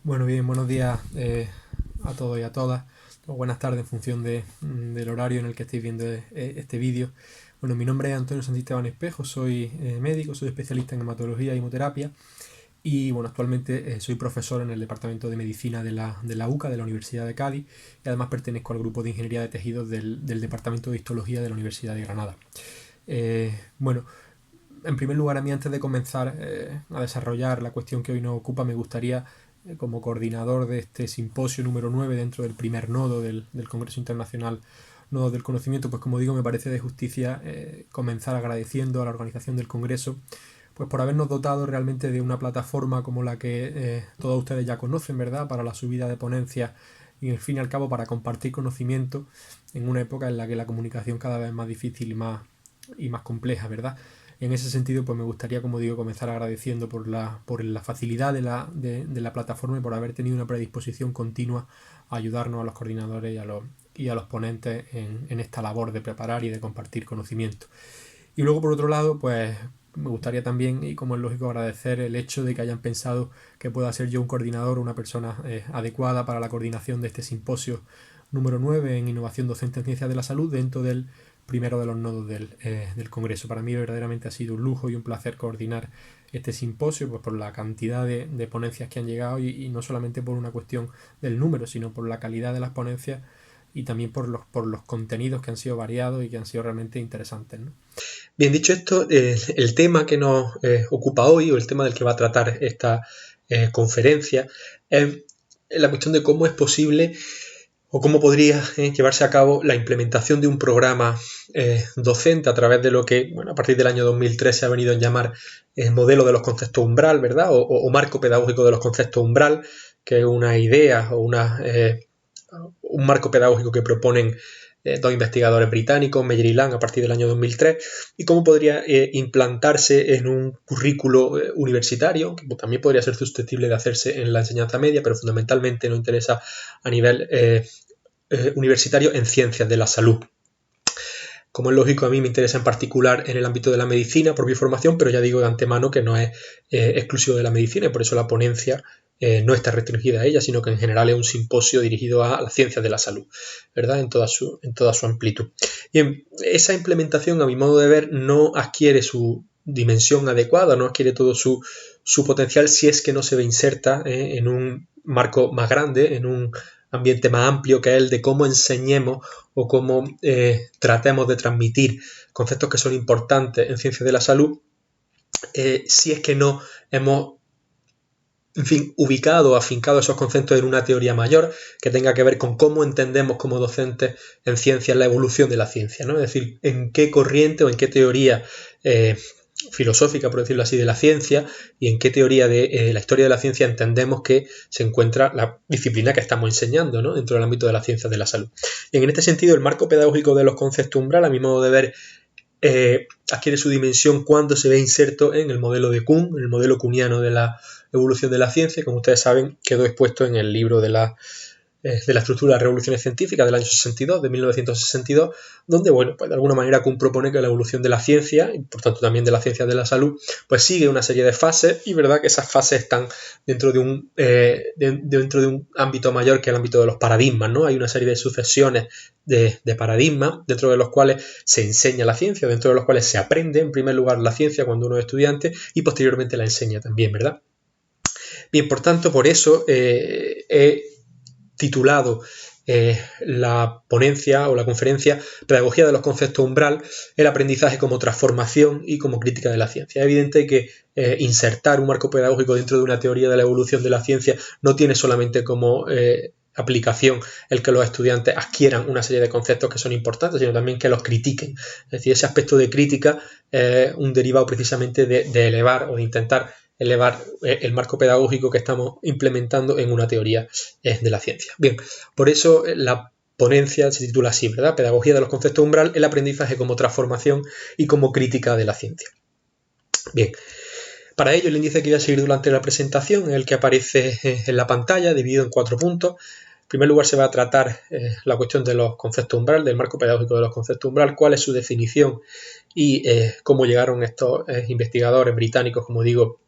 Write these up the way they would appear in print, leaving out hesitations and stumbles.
Bueno, bien, buenos días a todos y a todas, o buenas tardes en función del horario en el que estéis viendo este vídeo. Bueno, mi nombre es Antonio Santisteban Espejo, soy médico, soy especialista en hematología y hemoterapia y bueno, actualmente soy profesor en el Departamento de Medicina de la UCA, de la Universidad de Cádiz, y además pertenezco al grupo de Ingeniería de Tejidos del Departamento de Histología de la Universidad de Granada. Bueno, en primer lugar, a mí antes de comenzar a desarrollar la cuestión que hoy nos ocupa, me gustaría, como coordinador de este simposio número 9 dentro del primer nodo del Congreso Internacional Nodos del Conocimiento, pues como digo, me parece de justicia comenzar agradeciendo a la organización del Congreso pues por habernos dotado realmente de una plataforma como la que todos ustedes ya conocen, ¿verdad? Para la subida de ponencias y al fin y al cabo para compartir conocimiento en una época en la que la comunicación cada vez es más difícil y más compleja, ¿verdad? En ese sentido, pues me gustaría, como digo, comenzar agradeciendo por la facilidad de la plataforma y por haber tenido una predisposición continua a ayudarnos a los coordinadores y a los ponentes en esta labor de preparar y de compartir conocimiento. Y luego, por otro lado, pues me gustaría también, y como es lógico, agradecer el hecho de que hayan pensado que pueda ser yo un coordinador o una persona adecuada para la coordinación de este simposio número 9 en innovación docente en ciencias de la salud dentro del primero de los nodos del Congreso. Para mí verdaderamente ha sido un lujo y un placer coordinar este simposio, pues por la cantidad de ponencias que han llegado y no solamente por una cuestión del número, sino por la calidad de las ponencias y también por los contenidos que han sido variados y que han sido realmente interesantes, ¿no? Bien, dicho esto, el tema que nos ocupa hoy, o el tema del que va a tratar esta conferencia, es la cuestión de cómo es posible o cómo podría llevarse a cabo la implementación de un programa docente a través de lo que, bueno, a partir del año 2003 se ha venido a llamar modelo de los conceptos umbral, ¿verdad? O marco pedagógico de los conceptos umbral, que es una idea o un marco pedagógico que proponen dos investigadores británicos, Meyer y Lang, a partir del año 2003, y cómo podría implantarse en un currículo universitario, que también podría ser susceptible de hacerse en la enseñanza media, pero fundamentalmente nos interesa a nivel universitario en ciencias de la salud. Como es lógico, a mí me interesa en particular en el ámbito de la medicina por mi formación, pero ya digo de antemano que no es exclusivo de la medicina y por eso la ponencia no está restringida a ella, sino que en general es un simposio dirigido a las ciencias de la salud, ¿verdad? En toda su amplitud. Bien, esa implementación, a mi modo de ver, no adquiere su dimensión adecuada, no adquiere todo su potencial si es que no se ve inserta en un marco más grande, en un ambiente más amplio que es el de cómo enseñemos o cómo tratemos de transmitir conceptos que son importantes en ciencias de la salud, si es que no hemos, en fin, ubicado o afincado esos conceptos en una teoría mayor que tenga que ver con cómo entendemos como docentes en ciencias la evolución de la ciencia, ¿no? Es decir, en qué corriente o en qué teoría filosófica, por decirlo así, de la ciencia y en qué teoría de la historia de la ciencia entendemos que se encuentra la disciplina que estamos enseñando, ¿no? Dentro del ámbito de las ciencias de la salud. Y en este sentido, el marco pedagógico de los conceptos umbral, a mi modo de ver, adquiere su dimensión cuando se ve inserto en el modelo de Kuhn, en el modelo kuhniano de la evolución de la ciencia. Como ustedes saben, quedó expuesto en el libro de la estructura de las revoluciones científicas del año 62, de 1962, donde, bueno, pues de alguna manera Kuhn propone que la evolución de la ciencia, y por tanto también de la ciencia de la salud, pues sigue una serie de fases, y verdad que esas fases están dentro de un ámbito mayor que el ámbito de los paradigmas, ¿no? Hay una serie de sucesiones de paradigmas dentro de los cuales se enseña la ciencia, dentro de los cuales se aprende en primer lugar la ciencia cuando uno es estudiante y posteriormente la enseña también, ¿verdad? Bien, por tanto, por eso titulado la ponencia o la conferencia Pedagogía de los conceptos umbral, el aprendizaje como transformación y como crítica de la ciencia. Es evidente que insertar un marco pedagógico dentro de una teoría de la evolución de la ciencia no tiene solamente como aplicación el que los estudiantes adquieran una serie de conceptos que son importantes, sino también que los critiquen. Es decir, ese aspecto de crítica es un derivado precisamente de elevar o de intentar elevar el marco pedagógico que estamos implementando en una teoría de la ciencia. Bien, por eso la ponencia se titula así, ¿verdad? Pedagogía de los conceptos umbral, el aprendizaje como transformación y como crítica de la ciencia. Bien, para ello el índice que voy a seguir durante la presentación es el que aparece en la pantalla, dividido en 4 puntos. En primer lugar se va a tratar la cuestión de los conceptos umbral, del marco pedagógico de los conceptos umbral, cuál es su definición y cómo llegaron estos investigadores británicos, como digo,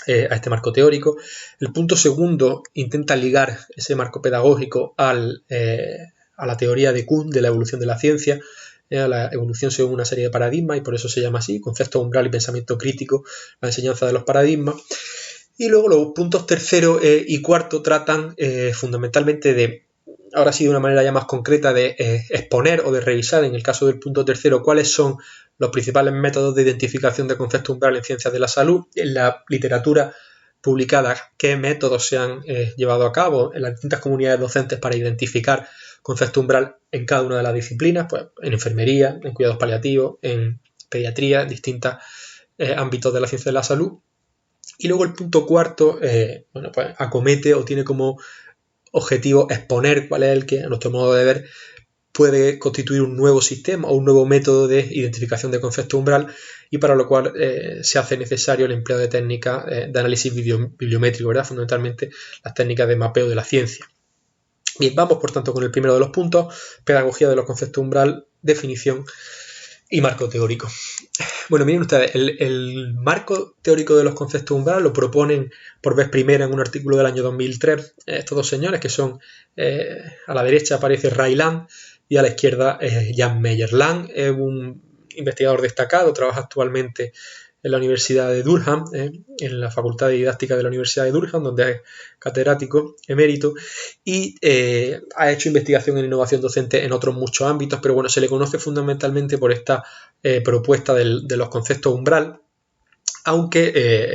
a este marco teórico. El punto segundo intenta ligar ese marco pedagógico a la teoría de Kuhn de la evolución de la ciencia, a la evolución según una serie de paradigmas, y por eso se llama así, concepto umbral y pensamiento crítico, la enseñanza de los paradigmas. Y luego los puntos tercero y cuarto tratan fundamentalmente de, ahora sí de una manera ya más concreta, de exponer o de revisar, en el caso del punto tercero, cuáles son los principales métodos de identificación de concepto umbral en ciencias de la salud, en la literatura publicada, qué métodos se han llevado a cabo en las distintas comunidades docentes para identificar concepto umbral en cada una de las disciplinas, pues en enfermería, en cuidados paliativos, en pediatría, en distintos ámbitos de la ciencia de la salud. Y luego el punto cuarto, pues acomete o tiene como objetivo exponer cuál es el que, a nuestro modo de ver, puede constituir un nuevo sistema o un nuevo método de identificación de concepto umbral, y para lo cual se hace necesario el empleo de técnicas de análisis bibliométrico, ¿verdad? Fundamentalmente las técnicas de mapeo de la ciencia. Bien, vamos por tanto con el primero de los puntos: pedagogía de los conceptos umbral, definición y marco teórico. Bueno, miren ustedes, el marco teórico de los conceptos umbral lo proponen por vez primera en un artículo del año 2003 estos dos señores, que son, a la derecha aparece Ray Land y a la izquierda Jan Meyer. Land es un investigador destacado, trabaja actualmente en la Universidad de Durham, en la Facultad de Didáctica de la Universidad de Durham, donde es catedrático emérito, y ha hecho investigación en innovación docente en otros muchos ámbitos, pero bueno, se le conoce fundamentalmente por esta propuesta de los conceptos umbral, aunque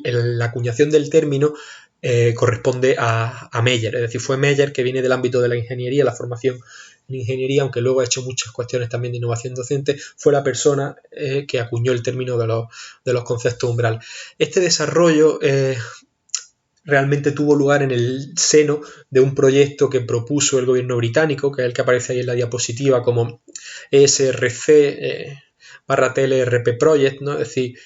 la acuñación del término corresponde a Meyer, es decir, fue Meyer, que viene del ámbito de la ingeniería, la formación en ingeniería, aunque luego ha hecho muchas cuestiones también de innovación docente, fue la persona que acuñó el término de los conceptos umbral. Este desarrollo realmente tuvo lugar en el seno de un proyecto que propuso el gobierno británico, que es el que aparece ahí en la diapositiva como ESRC/TLRP Project, ¿no? Es decir,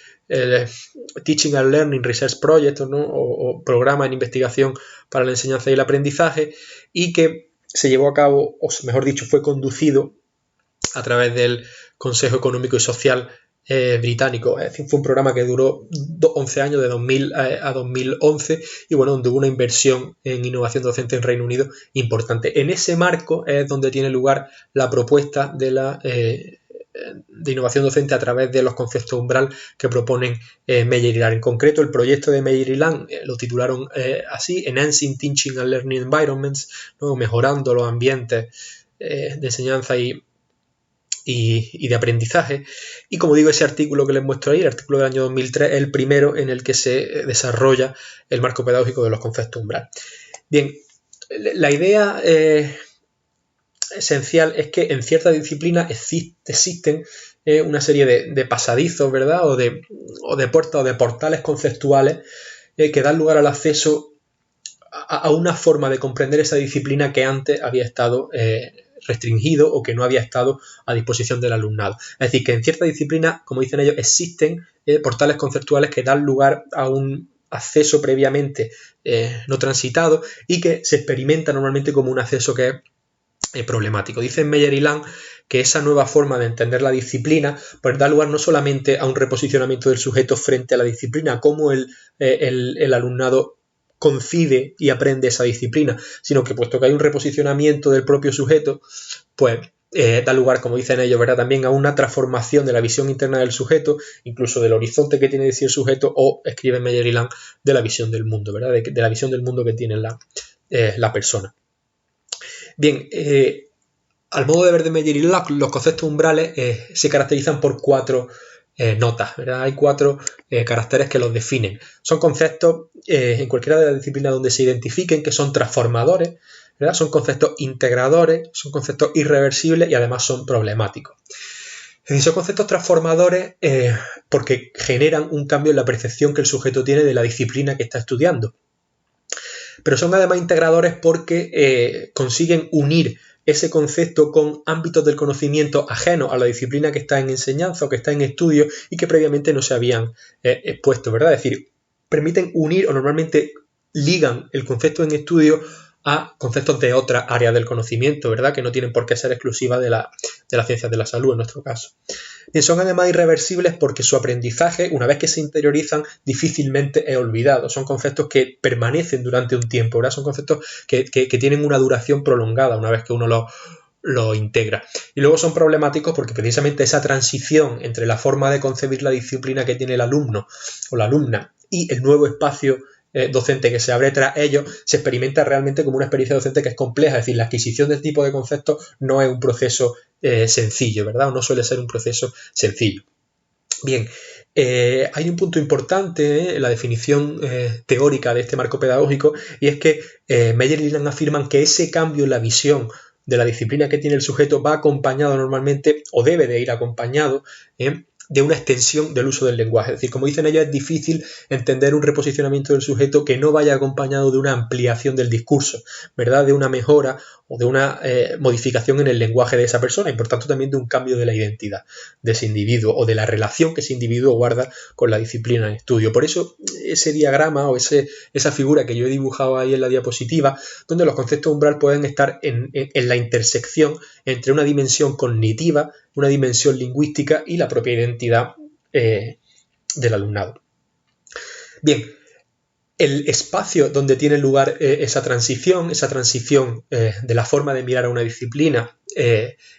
Teaching and Learning Research Project, ¿no? o programa en investigación para la enseñanza y el aprendizaje, y que se llevó a cabo, o mejor dicho, fue conducido a través del Consejo Económico y Social británico. Es decir, fue un programa que duró 11 años, de 2000 a 2011, y bueno, donde hubo una inversión en innovación docente en Reino Unido importante. En ese marco es donde tiene lugar la propuesta de innovación docente a través de los conceptos umbral que proponen Meyer y Land. En concreto, el proyecto de Meyer y Land lo titularon así: Enhancing Teaching and Learning Environments, ¿no? Mejorando los ambientes de enseñanza y de aprendizaje. Y como digo, ese artículo que les muestro ahí, el artículo del año 2003, es el primero en el que se desarrolla el marco pedagógico de los conceptos umbral. Bien, la idea esencial es que en ciertas disciplinas existen una serie de pasadizos, ¿verdad? o de puertas o de portales conceptuales que dan lugar al acceso a una forma de comprender esa disciplina que antes había estado restringido o que no había estado a disposición del alumnado. Es decir, que en ciertas disciplinas, como dicen ellos, existen portales conceptuales que dan lugar a un acceso previamente no transitado y que se experimenta normalmente como un acceso que es problemático. Dicen Meyer y Land que esa nueva forma de entender la disciplina pues da lugar no solamente a un reposicionamiento del sujeto frente a la disciplina, como el alumnado concibe y aprende esa disciplina, sino que puesto que hay un reposicionamiento del propio sujeto, pues da lugar, como dicen ellos, ¿verdad?, también a una transformación de la visión interna del sujeto, incluso del horizonte que tiene de sí el sujeto, o, escribe Meyer y Land, de la visión del mundo, ¿verdad?, de la visión del mundo que tiene la persona. Bien, al modo de ver de Meyer y Land, los conceptos umbrales se caracterizan por cuatro notas, ¿verdad? Hay cuatro caracteres que los definen. Son conceptos en cualquiera de las disciplinas donde se identifiquen que son transformadores, ¿verdad? Son conceptos integradores, son conceptos irreversibles y además son problemáticos. Es decir, son conceptos transformadores porque generan un cambio en la percepción que el sujeto tiene de la disciplina que está estudiando. Pero son además integradores porque consiguen unir ese concepto con ámbitos del conocimiento ajenos a la disciplina que está en enseñanza o que está en estudio y que previamente no se habían expuesto, ¿verdad? Es decir, permiten unir o normalmente ligan el concepto en estudio a conceptos de otras áreas del conocimiento, ¿verdad? Que no tienen por qué ser exclusivas de las ciencias de la salud en nuestro caso. Y son además irreversibles porque su aprendizaje, una vez que se interiorizan, difícilmente es olvidado. Son conceptos que permanecen durante un tiempo, ¿verdad? Son conceptos que tienen una duración prolongada una vez que uno lo integra. Y luego son problemáticos porque precisamente esa transición entre la forma de concebir la disciplina que tiene el alumno o la alumna y el nuevo espacio docente que se abre tras ellos, se experimenta realmente como una experiencia docente que es compleja. Es decir, la adquisición de este tipo de conceptos no es un proceso sencillo, ¿verdad? O no suele ser un proceso sencillo. Bien, hay un punto importante en la definición teórica de este marco pedagógico, y es que Meyer y Leland afirman que ese cambio en la visión de la disciplina que tiene el sujeto va acompañado normalmente, o debe de ir acompañado, de una extensión del uso del lenguaje. Es decir, como dicen ellos, es difícil entender un reposicionamiento del sujeto que no vaya acompañado de una ampliación del discurso, ¿verdad? De una mejora o de una modificación en el lenguaje de esa persona y por tanto también de un cambio de la identidad de ese individuo o de la relación que ese individuo guarda con la disciplina en estudio. Por eso ese diagrama o esa figura que yo he dibujado ahí en la diapositiva, donde los conceptos umbral pueden estar en la intersección entre una dimensión cognitiva, una dimensión lingüística y la propia identidad del alumnado. Bien, el espacio donde tiene lugar esa transición de la forma de mirar a una disciplina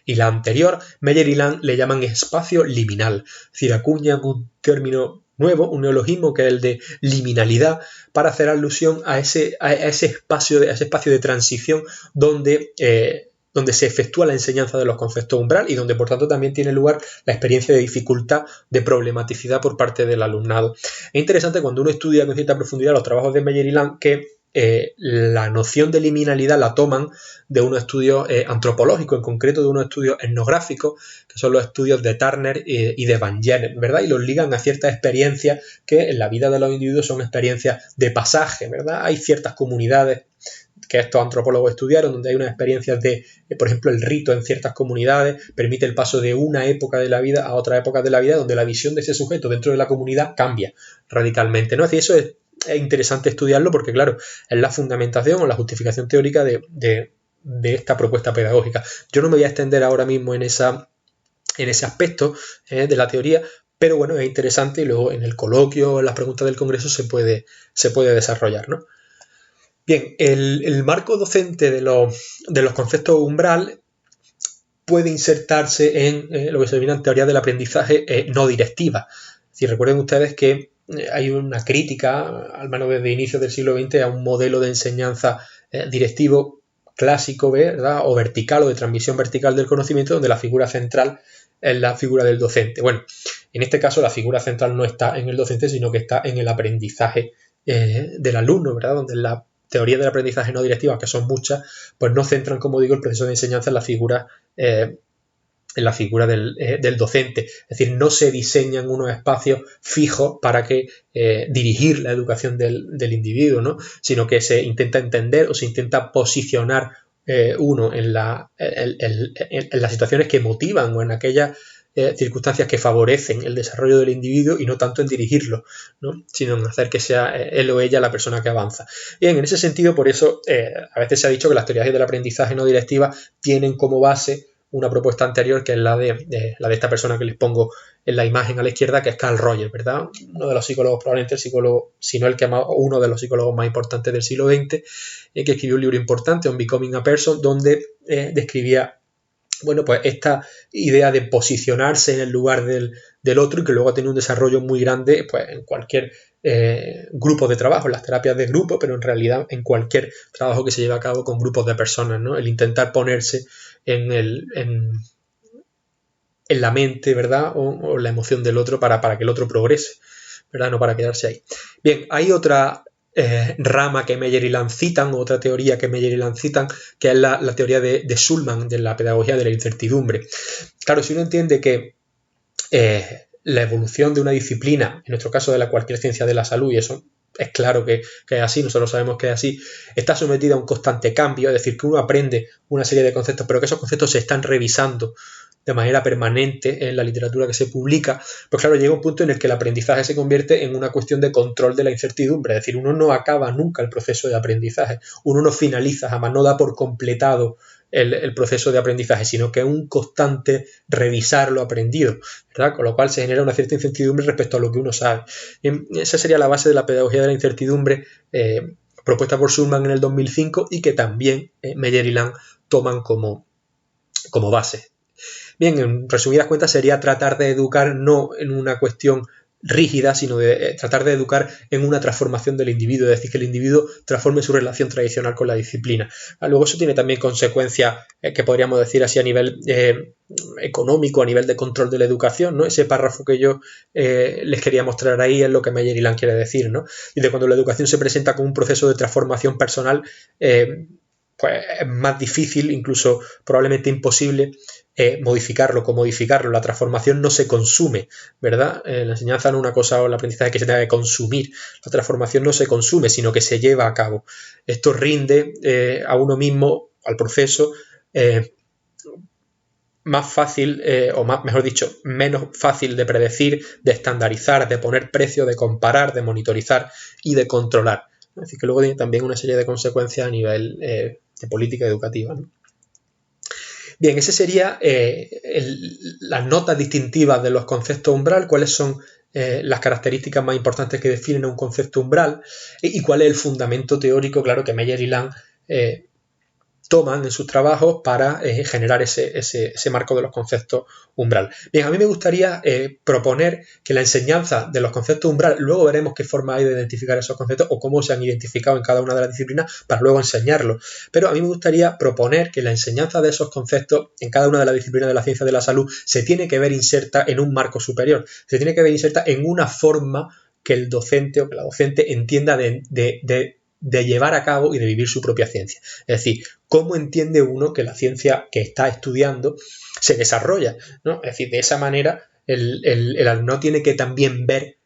y la anterior, Meyer y Land le llaman espacio liminal. Es decir, acuñan un término nuevo, un neologismo que es el de liminalidad, para hacer alusión a ese espacio de transición donde se efectúa la enseñanza de los conceptos umbral y donde por tanto también tiene lugar la experiencia de dificultad, de problematicidad por parte del alumnado. Es interesante cuando uno estudia con cierta profundidad los trabajos de Meyer y Land que la noción de liminalidad la toman de unos estudios antropológicos, en concreto de unos estudios etnográficos, que son los estudios de Turner y de Van Genen, ¿verdad? Y los ligan a ciertas experiencias que en la vida de los individuos son experiencias de pasaje, ¿verdad? Hay ciertas comunidades que estos antropólogos estudiaron, donde hay unas experiencias de, por ejemplo, el rito en ciertas comunidades permite el paso de una época de la vida a otra época de la vida, donde la visión de ese sujeto dentro de la comunidad cambia radicalmente, ¿no? Es decir, eso es interesante estudiarlo porque, claro, es la fundamentación o la justificación teórica de esta propuesta pedagógica. Yo no me voy a extender ahora mismo en ese aspecto de la teoría, pero bueno, es interesante y luego en el coloquio, en las preguntas del congreso se puede desarrollar, ¿no? Bien, el marco docente de los conceptos umbral puede insertarse en lo que se denomina teoría del aprendizaje no directiva. Si recuerden ustedes que hay una crítica, al menos desde inicios del siglo XX, a un modelo de enseñanza directivo clásico, ¿verdad? O vertical o de transmisión vertical del conocimiento, donde la figura central es la figura del docente. Bueno, en este caso la figura central no está en el docente, sino que está en el aprendizaje del alumno, ¿verdad? Donde la teoría del aprendizaje no directiva, que son muchas, pues no centran, como digo, el proceso de enseñanza en la figura del docente. Es decir, no se diseñan unos espacios fijos para que dirigir la educación del individuo, ¿no? Sino que se intenta entender o se intenta posicionar uno en las situaciones que motivan o en aquellas circunstancias que favorecen el desarrollo del individuo y no tanto en dirigirlo, ¿no? Sino en hacer que sea él o ella la persona que avanza. Bien, en ese sentido, por eso a veces se ha dicho que las teorías del aprendizaje no directiva tienen como base una propuesta anterior, que es la de esta persona que les pongo en la imagen a la izquierda, que es Carl Rogers, ¿verdad? Uno de los psicólogos, probablemente el psicólogo, si no el que más, uno de los psicólogos más importantes del siglo XX, que escribió un libro importante, On Becoming a Person, donde describía, bueno, pues esta idea de posicionarse en el lugar del otro y que luego ha tenido un desarrollo muy grande pues, en cualquier grupo de trabajo, en las terapias de grupo, pero en realidad en cualquier trabajo que se lleve a cabo con grupos de personas, ¿no? El intentar ponerse en la mente, ¿verdad? O la emoción del otro para que el otro progrese, ¿verdad? No para quedarse ahí. Bien, hay otra rama que Meyer y Land citan, otra teoría que Meyer y Land citan, que es la teoría de Schulman, de la pedagogía de la incertidumbre. Claro, si uno entiende que la evolución de una disciplina, en nuestro caso de cualquier ciencia de la salud, y eso es claro que es así, nosotros sabemos que es así, está sometida a un constante cambio, es decir, que uno aprende una serie de conceptos, pero que esos conceptos se están revisando de manera permanente en la literatura que se publica, pues claro, llega un punto en el que el aprendizaje se convierte en una cuestión de control de la incertidumbre, es decir, uno no acaba nunca el proceso de aprendizaje, uno no finaliza, jamás no da por completado el proceso de aprendizaje, sino que es un constante revisar lo aprendido, ¿verdad? Con lo cual se genera una cierta incertidumbre respecto a lo que uno sabe. Y esa sería la base de la pedagogía de la incertidumbre propuesta por Schulman en el 2005 y que también Meyer y Lang toman como base. Bien, en resumidas cuentas sería tratar de educar no en una cuestión rígida, sino de tratar de educar en una transformación del individuo, es decir, que el individuo transforme su relación tradicional con la disciplina. Luego eso tiene también consecuencias que podríamos decir así a nivel económico, a nivel de control de la educación, ¿no? Ese párrafo que yo les quería mostrar ahí es lo que Meyer y Lang quiere decir, ¿no? Y de cuando la educación se presenta como un proceso de transformación personal, pues es más difícil, incluso probablemente imposible, modificarlo. La transformación no se consume, ¿verdad? La enseñanza no es una cosa, o el aprendizaje que se tenga que consumir. La transformación no se consume, sino que se lleva a cabo. Esto rinde a uno mismo, al proceso, más fácil, mejor dicho, menos fácil de predecir, de estandarizar, de poner precio, de comparar, de monitorizar y de controlar. Es decir, que luego tiene también una serie de consecuencias a nivel de política educativa, ¿no? Bien, ese sería las notas distintivas de los conceptos umbral, cuáles son las características más importantes que definen un concepto umbral y cuál es el fundamento teórico, claro, que Meyer y Lang toman en sus trabajos para generar ese marco de los conceptos umbral. Bien, a mí me gustaría proponer que la enseñanza de los conceptos umbral, luego veremos qué forma hay de identificar esos conceptos o cómo se han identificado en cada una de las disciplinas para luego enseñarlos. Pero a mí me gustaría proponer que la enseñanza de esos conceptos en cada una de las disciplinas de la ciencia de la salud se tiene que ver inserta en un marco superior, se tiene que ver inserta en una forma que el docente o que la docente entienda de llevar a cabo y de vivir su propia ciencia. Es decir, cómo entiende uno que la ciencia que está estudiando se desarrolla, ¿no? Es decir, de esa manera el alumno tiene que también ver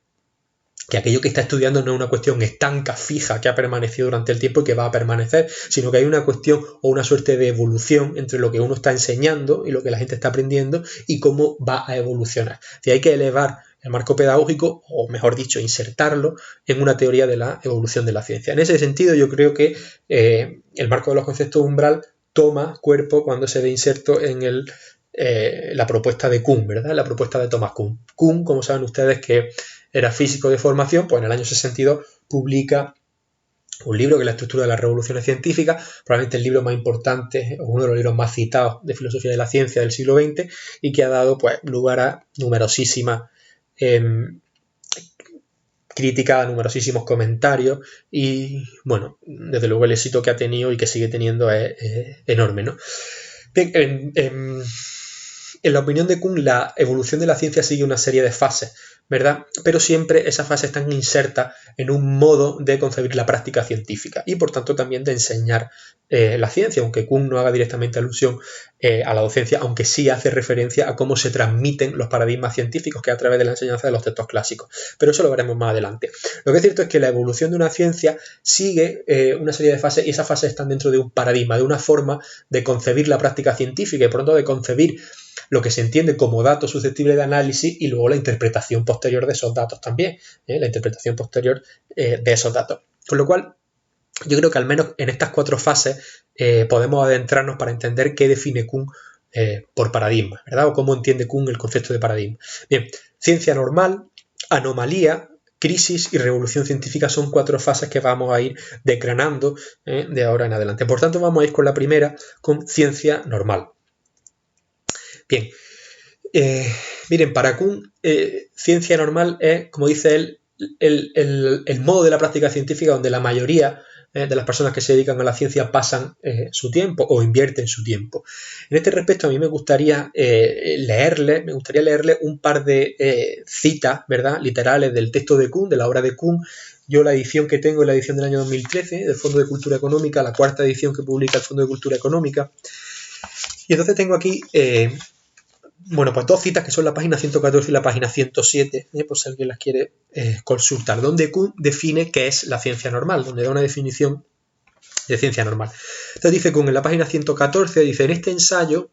que aquello que está estudiando no es una cuestión estanca, fija, que ha permanecido durante el tiempo y que va a permanecer, sino que hay una cuestión o una suerte de evolución entre lo que uno está enseñando y lo que la gente está aprendiendo y cómo va a evolucionar. Es decir, hay que elevar el marco pedagógico, o mejor dicho, insertarlo en una teoría de la evolución de la ciencia. En ese sentido, yo creo que el marco de los conceptos umbral toma cuerpo cuando se ve inserto en la propuesta de Kuhn, ¿verdad? La propuesta de Thomas Kuhn. Kuhn, como saben ustedes, que era físico de formación, pues en el año 62 publica un libro que es La estructura de las revoluciones científicas, probablemente el libro más importante, o uno de los libros más citados de filosofía de la ciencia del siglo XX, y que ha dado pues lugar a numerosísimas crítica, a numerosísimos comentarios y, bueno, desde luego el éxito que ha tenido y que sigue teniendo es enorme, ¿no? Bien, en la opinión de Kuhn, la evolución de la ciencia sigue una serie de fases, ¿verdad? Pero siempre esas fases están insertas en un modo de concebir la práctica científica y, por tanto, también de enseñar la ciencia, aunque Kuhn no haga directamente alusión a la docencia, aunque sí hace referencia a cómo se transmiten los paradigmas científicos, que es a través de la enseñanza de los textos clásicos. Pero eso lo veremos más adelante. Lo que es cierto es que la evolución de una ciencia sigue una serie de fases y esas fases están dentro de un paradigma, de una forma de concebir la práctica científica y, por tanto, de concebir lo que se entiende como datos susceptibles de análisis y luego la interpretación posterior de esos datos también, la interpretación posterior de esos datos. Con lo cual, yo creo que al menos en estas 4 fases podemos adentrarnos para entender qué define Kuhn por paradigma, ¿verdad? O cómo entiende Kuhn el concepto de paradigma. Bien, ciencia normal, anomalía, crisis y revolución científica son 4 fases que vamos a ir desgranando de ahora en adelante. Por tanto, vamos a ir con la primera, con ciencia normal. Bien, miren, para Kuhn, ciencia normal es, como dice él, el modo de la práctica científica donde la mayoría de las personas que se dedican a la ciencia pasan su tiempo o invierten su tiempo. En este respecto, a mí me gustaría leerle un par de citas, ¿verdad?, literales del texto de Kuhn, de la obra de Kuhn. Yo la edición que tengo es la edición del año 2013 del Fondo de Cultura Económica, la 4ª edición que publica el Fondo de Cultura Económica. Y entonces tengo aquí bueno, pues 2 citas que son la página 114 y la página 107, por si alguien las quiere consultar, donde Kuhn define qué es la ciencia normal, donde da una definición de ciencia normal. Entonces dice Kuhn en la página 114, dice, en este ensayo,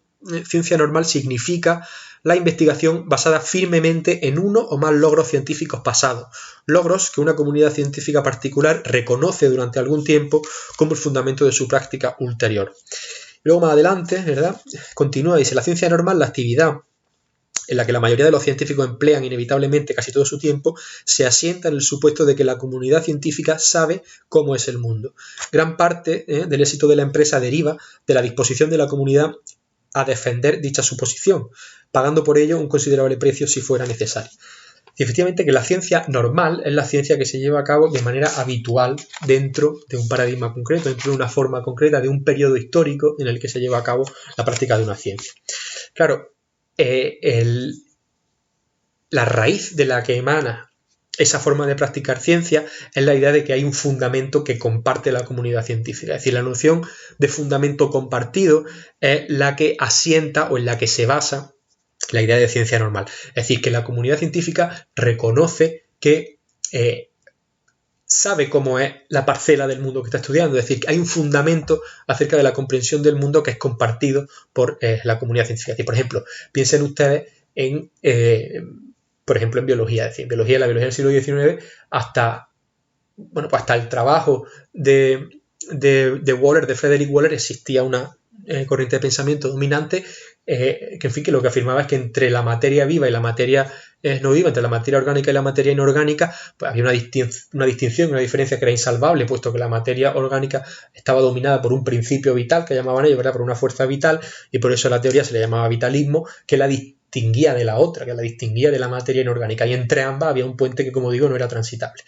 ciencia normal significa la investigación basada firmemente en uno o más logros científicos pasados, logros que una comunidad científica particular reconoce durante algún tiempo como el fundamento de su práctica ulterior. Luego más adelante, ¿verdad?, continúa, dice, la ciencia normal, la actividad en la que la mayoría de los científicos emplean inevitablemente casi todo su tiempo, se asienta en el supuesto de que la comunidad científica sabe cómo es el mundo. Gran parte del éxito de la empresa deriva de la disposición de la comunidad a defender dicha suposición, pagando por ello un considerable precio si fuera necesario. Y efectivamente que la ciencia normal es la ciencia que se lleva a cabo de manera habitual dentro de un paradigma concreto, dentro de una forma concreta, de un periodo histórico en el que se lleva a cabo la práctica de una ciencia. Claro, la raíz de la que emana esa forma de practicar ciencia es la idea de que hay un fundamento que comparte la comunidad científica. Es decir, la noción de fundamento compartido es la que asienta o en la que se basa la idea de ciencia normal. Es decir, que la comunidad científica reconoce que sabe cómo es la parcela del mundo que está estudiando. Es decir, que hay un fundamento acerca de la comprensión del mundo que es compartido por la comunidad científica. Es decir, por ejemplo, piensen ustedes en, por ejemplo, en biología. Es decir, la biología del siglo XIX hasta el trabajo de Waller, de Frederick Waller, existía una corriente de pensamiento dominante que lo que afirmaba es que entre la materia viva y la materia no viva, entre la materia orgánica y la materia inorgánica, pues había una distinción, una diferencia que era insalvable, puesto que la materia orgánica estaba dominada por un principio vital, que llamaban ellos, ¿verdad?, por una fuerza vital, y por eso a la teoría se le llamaba vitalismo, que la distinguía de la otra, que la distinguía de la materia inorgánica, y entre ambas había un puente que, como digo, no era transitable.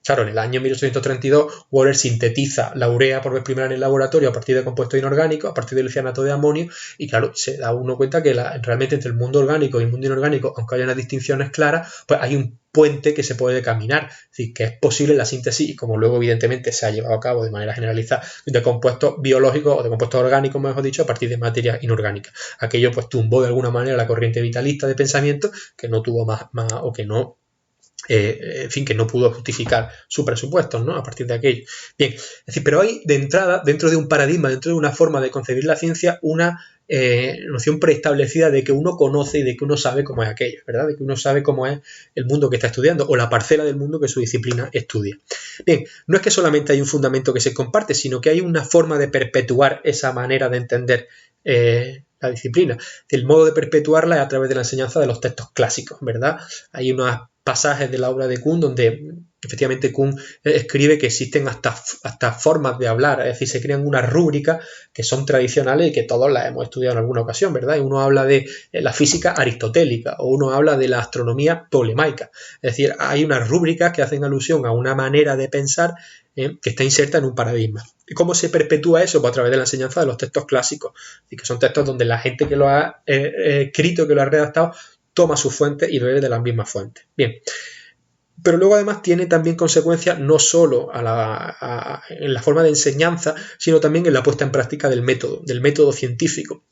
Claro, en el año 1832 Waller sintetiza la urea por vez primera en el laboratorio a partir de compuestos inorgánicos, a partir del cianato de amonio, y claro, se da uno cuenta que realmente entre el mundo orgánico y el mundo inorgánico, aunque haya unas distinciones claras, pues hay un puente que se puede caminar, es decir, que es posible la síntesis, y como luego evidentemente se ha llevado a cabo de manera generalizada, de compuestos biológicos o de compuestos orgánicos, mejor dicho, a partir de materia inorgánica. Aquello pues tumbó de alguna manera la corriente vitalista de pensamiento, que no tuvo más o que no que no pudo justificar su presupuesto, ¿no?, a partir de aquello. Bien, es decir, pero hay de entrada, dentro de un paradigma, dentro de una forma de concebir la ciencia, una noción preestablecida de que uno conoce y de que uno sabe cómo es aquello, ¿verdad?, de que uno sabe cómo es el mundo que está estudiando o la parcela del mundo que su disciplina estudia. Bien, no es que solamente hay un fundamento que se comparte, sino que hay una forma de perpetuar esa manera de entender la disciplina. El modo de perpetuarla es a través de la enseñanza de los textos clásicos, ¿verdad? Hay unos pasajes de la obra de Kuhn donde efectivamente Kuhn escribe que existen hasta formas de hablar, es decir, se crean unas rúbricas que son tradicionales y que todos las hemos estudiado en alguna ocasión, ¿verdad? Y uno habla de la física aristotélica o uno habla de la astronomía ptolemaica, es decir, hay unas rúbricas que hacen alusión a una manera de pensar que está inserta en un paradigma. ¿Y cómo se perpetúa eso? Pues a través de la enseñanza de los textos clásicos, y que son textos donde la gente que lo ha escrito, que lo ha redactado, toma sus fuentes y bebe de las mismas fuentes. Bien, pero luego además tiene también consecuencias no solo en la forma de enseñanza, sino también en la puesta en práctica del método científico.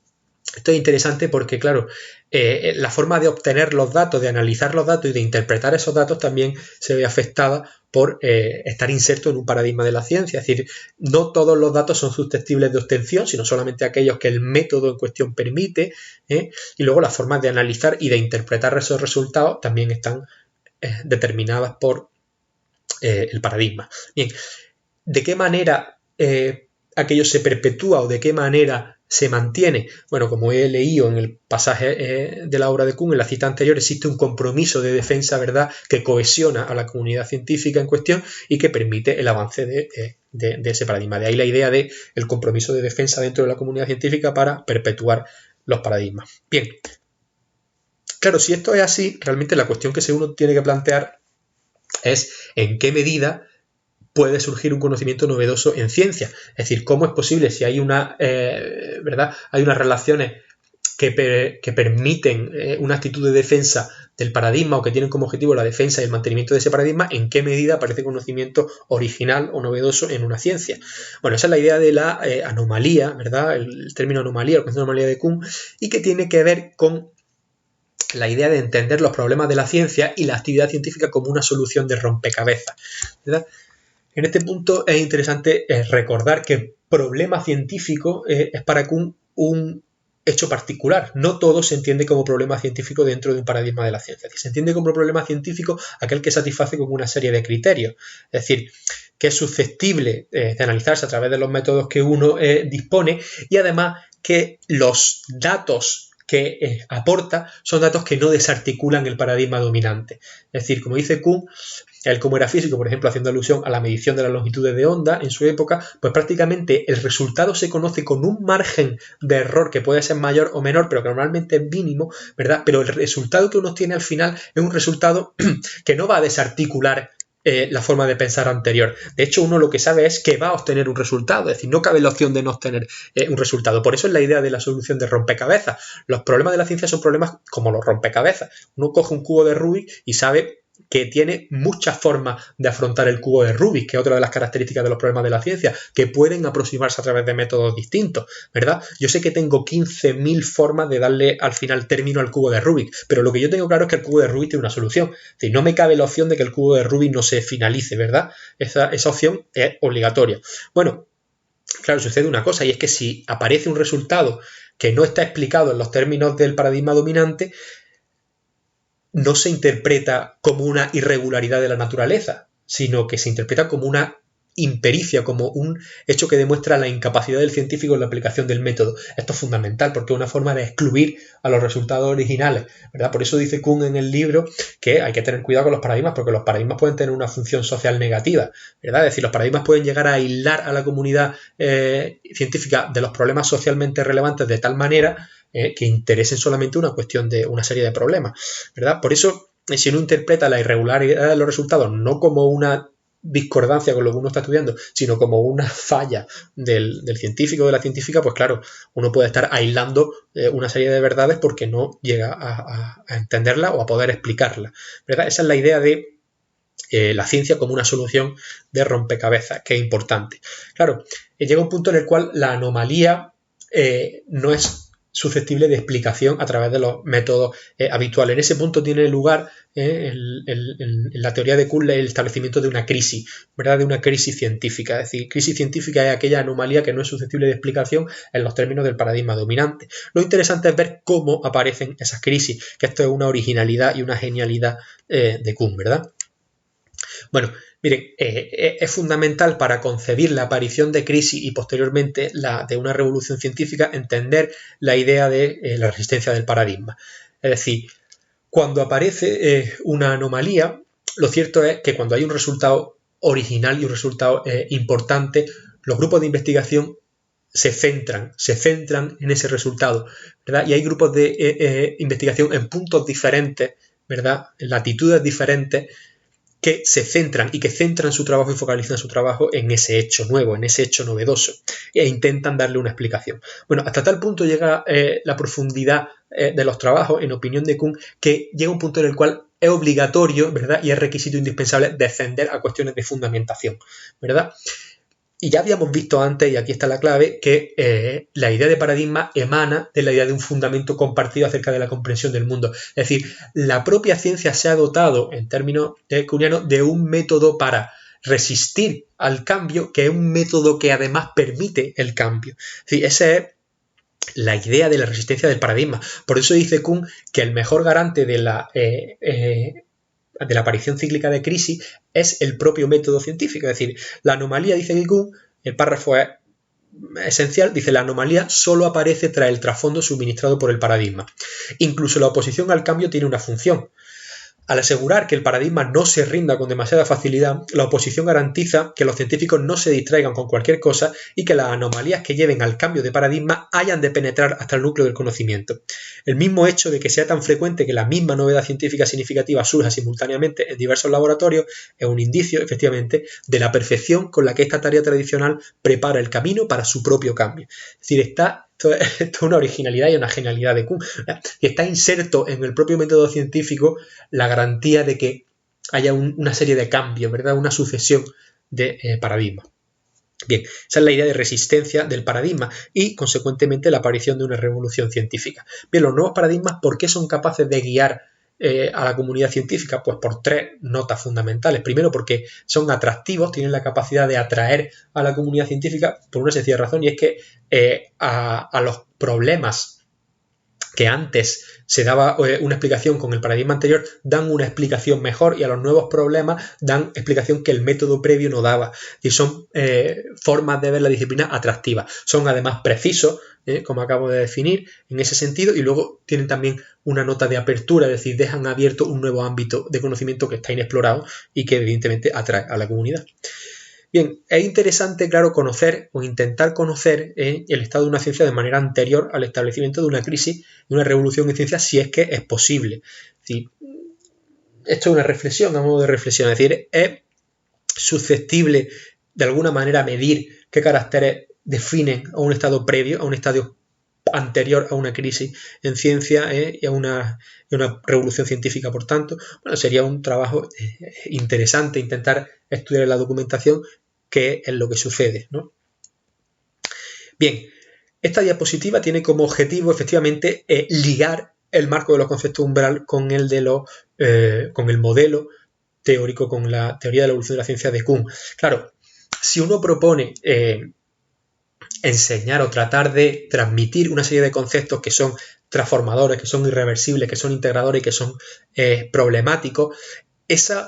Esto es interesante porque, claro, la forma de obtener los datos, de analizar los datos y de interpretar esos datos también se ve afectada por estar inserto en un paradigma de la ciencia. Es decir, no todos los datos son susceptibles de obtención, sino solamente aquellos que el método en cuestión permite, y luego las formas de analizar y de interpretar esos resultados también están determinadas por el paradigma. Bien, ¿de qué manera aquello se perpetúa o de qué manera se mantiene? Bueno, como he leído en el pasaje de la obra de Kuhn, en la cita anterior, existe un compromiso de defensa, ¿verdad?, que cohesiona a la comunidad científica en cuestión y que permite el avance de ese paradigma. De ahí la idea de el compromiso de defensa dentro de la comunidad científica para perpetuar los paradigmas. Bien, claro, si esto es así, realmente la cuestión que uno tiene que plantear es en qué medida puede surgir un conocimiento novedoso en ciencia. Es decir, ¿cómo es posible si hay hay unas relaciones que permiten una actitud de defensa del paradigma o que tienen como objetivo la defensa y el mantenimiento de ese paradigma? ¿En qué medida aparece conocimiento original o novedoso en una ciencia? Bueno, esa es la idea de la anomalía, ¿verdad? El término anomalía, el concepto de anomalía de Kuhn, y que tiene que ver con la idea de entender los problemas de la ciencia y la actividad científica como una solución de rompecabezas, ¿verdad? En este punto es interesante recordar que problema científico es para Kuhn un hecho particular. No todo se entiende como problema científico dentro de un paradigma de la ciencia. Es decir, se entiende como problema científico aquel que satisface con una serie de criterios. Es decir, que es susceptible de analizarse a través de los métodos que uno dispone, y además que los datos que aporta son datos que no desarticulan el paradigma dominante. Es decir, como dice Kuhn, él, como era físico, por ejemplo, haciendo alusión a la medición de las longitudes de onda en su época, pues prácticamente el resultado se conoce con un margen de error que puede ser mayor o menor, pero que normalmente es mínimo, ¿verdad? Pero el resultado que uno tiene al final es un resultado que no va a desarticular la forma de pensar anterior. De hecho, uno lo que sabe es que va a obtener un resultado, es decir, no cabe la opción de no obtener un resultado. Por eso es la idea de la solución de rompecabezas. Los problemas de la ciencia son problemas como los rompecabezas. Uno coge un cubo de Rubik y sabe que tiene muchas formas de afrontar el cubo de Rubik, que es otra de las características de los problemas de la ciencia, que pueden aproximarse a través de métodos distintos, ¿verdad? Yo sé que tengo 15.000 formas de darle al final término al cubo de Rubik, pero lo que yo tengo claro es que el cubo de Rubik tiene una solución. Es decir, no me cabe la opción de que el cubo de Rubik no se finalice, ¿verdad? Esa opción es obligatoria. Bueno, claro, sucede una cosa, y es que si aparece un resultado que no está explicado en los términos del paradigma dominante, no se interpreta como una irregularidad de la naturaleza, sino que se interpreta como una impericia, como un hecho que demuestra la incapacidad del científico en la aplicación del método. Esto es fundamental porque es una forma de excluir a los resultados originales, ¿verdad? Por eso dice Kuhn en el libro que hay que tener cuidado con los paradigmas, porque los paradigmas pueden tener una función social negativa, ¿verdad? Es decir, los paradigmas pueden llegar a aislar a la comunidad científica de los problemas socialmente relevantes de tal manera que interesen solamente una cuestión de una serie de problemas, ¿verdad? Por eso, si uno interpreta la irregularidad de los resultados no como una discordancia con lo que uno está estudiando, sino como una falla del científico o de la científica, pues claro, uno puede estar aislando una serie de verdades porque no llega a entenderla o a poder explicarla, ¿verdad? Esa es la idea de la ciencia como una solución de rompecabezas, que es importante. Claro, llega un punto en el cual la anomalía no es susceptible de explicación a través de los métodos habituales. En ese punto tiene lugar en la teoría de Kuhn el establecimiento de una crisis, ¿verdad? De una crisis científica. Es decir, crisis científica es aquella anomalía que no es susceptible de explicación en los términos del paradigma dominante. Lo interesante es ver cómo aparecen esas crisis, que esto es una originalidad y una genialidad de Kuhn, ¿verdad? Bueno, miren, es fundamental para concebir la aparición de crisis y posteriormente la de una revolución científica entender la idea de la resistencia del paradigma. Es decir, cuando aparece una anomalía, lo cierto es que cuando hay un resultado original y un resultado importante, los grupos de investigación se centran en ese resultado, ¿verdad? Y hay grupos de investigación en puntos diferentes, ¿verdad? En latitudes diferentes, que se centran y que centran su trabajo y focalizan su trabajo en ese hecho nuevo, en ese hecho novedoso, e intentan darle una explicación. Bueno, hasta tal punto llega la profundidad de los trabajos, en opinión de Kuhn, que llega un punto en el cual es obligatorio, ¿verdad? Y es requisito indispensable descender a cuestiones de fundamentación, ¿verdad? Y ya habíamos visto antes, y aquí está la clave, que la idea de paradigma emana de la idea de un fundamento compartido acerca de la comprensión del mundo. Es decir, la propia ciencia se ha dotado, en términos kuhnianos, de un método para resistir al cambio, que es un método que además permite el cambio. Es decir, esa es la idea de la resistencia del paradigma. Por eso dice Kuhn que el mejor garante de la aparición cíclica de crisis es el propio método científico. Es decir, la anomalía, dice Kuhn, el párrafo es esencial, dice: la anomalía solo aparece tras el trasfondo suministrado por el paradigma. Incluso la oposición al cambio tiene una función. Al asegurar que el paradigma no se rinda con demasiada facilidad, la oposición garantiza que los científicos no se distraigan con cualquier cosa y que las anomalías que lleven al cambio de paradigma hayan de penetrar hasta el núcleo del conocimiento. El mismo hecho de que sea tan frecuente que la misma novedad científica significativa surja simultáneamente en diversos laboratorios es un indicio, efectivamente, de la perfección con la que esta tarea tradicional prepara el camino para su propio cambio. Es decir, esto es una originalidad y una genialidad de Kuhn. Y está inserto en el propio método científico la garantía de que haya una serie de cambios, ¿verdad? Una sucesión de paradigmas. Bien, esa es la idea de resistencia del paradigma y, consecuentemente, la aparición de una revolución científica. Bien, los nuevos paradigmas, ¿por qué son capaces de guiar a la comunidad científica? Pues por tres notas fundamentales. Primero, porque son atractivos, tienen la capacidad de atraer a la comunidad científica por una sencilla razón, y es que a los problemas que antes se daba una explicación con el paradigma anterior, dan una explicación mejor, y a los nuevos problemas dan explicación que el método previo no daba. Y son formas de ver la disciplina atractivas. Son además precisos, como acabo de definir, en ese sentido, y luego tienen también una nota de apertura, es decir, dejan abierto un nuevo ámbito de conocimiento que está inexplorado y que evidentemente atrae a la comunidad. Bien, es interesante, claro, conocer o intentar conocer el estado de una ciencia de manera anterior al establecimiento de una crisis, de una revolución en ciencia, si es que es posible. Es decir, esto es una reflexión, a modo de reflexión, es decir, es susceptible de alguna manera medir qué caracteres definen a un estado previo, a un estadio anterior a una crisis en ciencia y a una revolución científica, por tanto. Bueno, sería un trabajo interesante intentar estudiar en la documentación qué es lo que sucede, ¿no? Bien, esta diapositiva tiene como objetivo efectivamente ligar el marco de los conceptos umbral con el modelo teórico, con la teoría de la evolución de la ciencia de Kuhn. Claro, si uno propone enseñar o tratar de transmitir una serie de conceptos que son transformadores, que son irreversibles, que son integradores y que son problemáticos, esos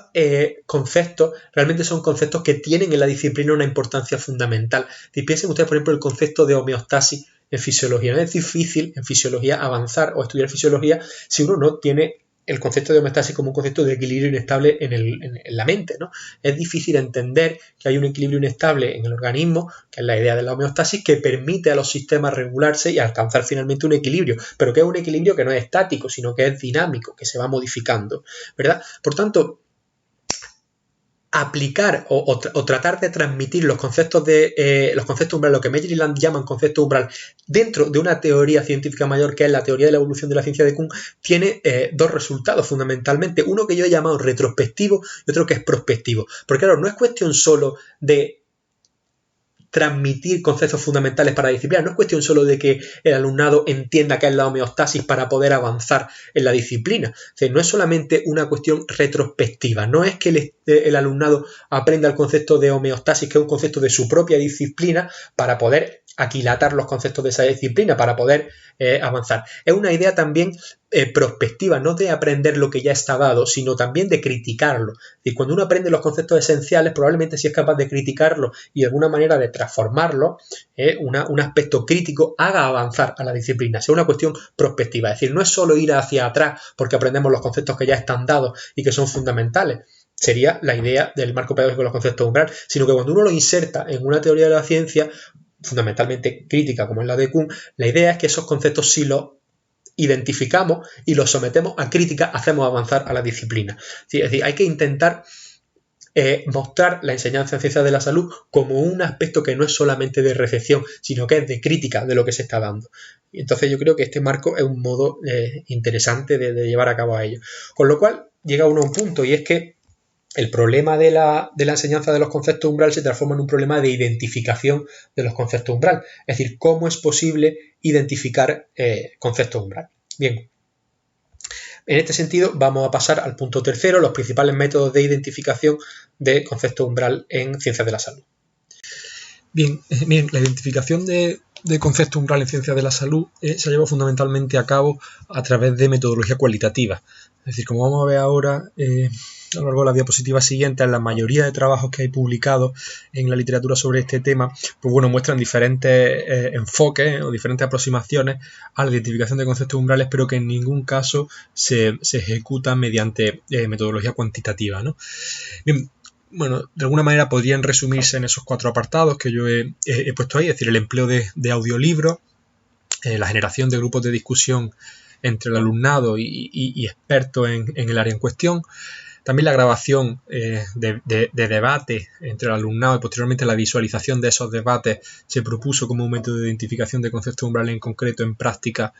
conceptos realmente son conceptos que tienen en la disciplina una importancia fundamental. Y piensen ustedes, por ejemplo, el concepto de homeostasis en fisiología. No es difícil en fisiología avanzar o estudiar fisiología si uno no tiene el concepto de homeostasis como un concepto de equilibrio inestable en la mente, ¿no? Es difícil entender que hay un equilibrio inestable en el organismo, que es la idea de la homeostasis, que permite a los sistemas regularse y alcanzar finalmente un equilibrio, pero que es un equilibrio que no es estático, sino que es dinámico, que se va modificando, ¿verdad? Por tanto, aplicar o tratar de transmitir los conceptos umbral, lo que Meyer y Land llaman concepto umbral, dentro de una teoría científica mayor, que es la teoría de la evolución de la ciencia de Kuhn, tiene dos resultados fundamentalmente. Uno que yo he llamado retrospectivo y otro que es prospectivo. Porque claro, no es cuestión solo de transmitir conceptos fundamentales para la disciplina, no es cuestión solo de que el alumnado entienda qué es la homeostasis para poder avanzar en la disciplina. O sea, no es solamente una cuestión retrospectiva, no es que el alumnado aprenda el concepto de homeostasis, que es un concepto de su propia disciplina, para poder aquilatar los conceptos de esa disciplina, para poder avanzar. Es una idea también prospectiva, no de aprender lo que ya está dado, sino también de criticarlo. Y cuando uno aprende los conceptos esenciales, probablemente si es capaz de criticarlo y de alguna manera de transformarlo, un aspecto crítico haga avanzar a la disciplina. Sea una cuestión prospectiva. Es decir, no es solo ir hacia atrás porque aprendemos los conceptos que ya están dados y que son fundamentales. Sería la idea del marco pedagógico de los conceptos umbral, sino que cuando uno lo inserta en una teoría de la ciencia, fundamentalmente crítica como es la de Kuhn, la idea es que esos conceptos, si los identificamos y los sometemos a crítica, hacemos avanzar a la disciplina. Es decir, hay que intentar mostrar la enseñanza en ciencias de la salud como un aspecto que no es solamente de recepción, sino que es de crítica de lo que se está dando. Y entonces yo creo que este marco es un modo interesante de llevar a cabo a ello. Con lo cual llega uno a un punto, y es que el problema de la enseñanza de los conceptos umbral se transforma en un problema de identificación de los conceptos umbral. Es decir, ¿cómo es posible identificar conceptos umbral? Bien, en este sentido vamos a pasar al punto tercero, los principales métodos de identificación de conceptos umbral en ciencias de la salud. Bien, la identificación de concepto umbral en ciencias de la salud se lleva fundamentalmente a cabo a través de metodología cualitativa. Es decir, como vamos a ver ahora a lo largo de la diapositiva siguiente, en la mayoría de trabajos que hay publicados en la literatura sobre este tema, pues bueno, muestran diferentes enfoques o diferentes aproximaciones a la identificación de conceptos umbrales, pero que en ningún caso se ejecutan mediante metodología cuantitativa, ¿no? Bien, bueno, de alguna manera podrían resumirse en esos 4 apartados que yo he puesto ahí, es decir, el empleo de audiolibros, la generación de grupos de discusión entre el alumnado y expertos en el área en cuestión, también la grabación de debate entre el alumnado y posteriormente la visualización de esos debates se propuso como un método de identificación de conceptos umbrales en concreto en práctica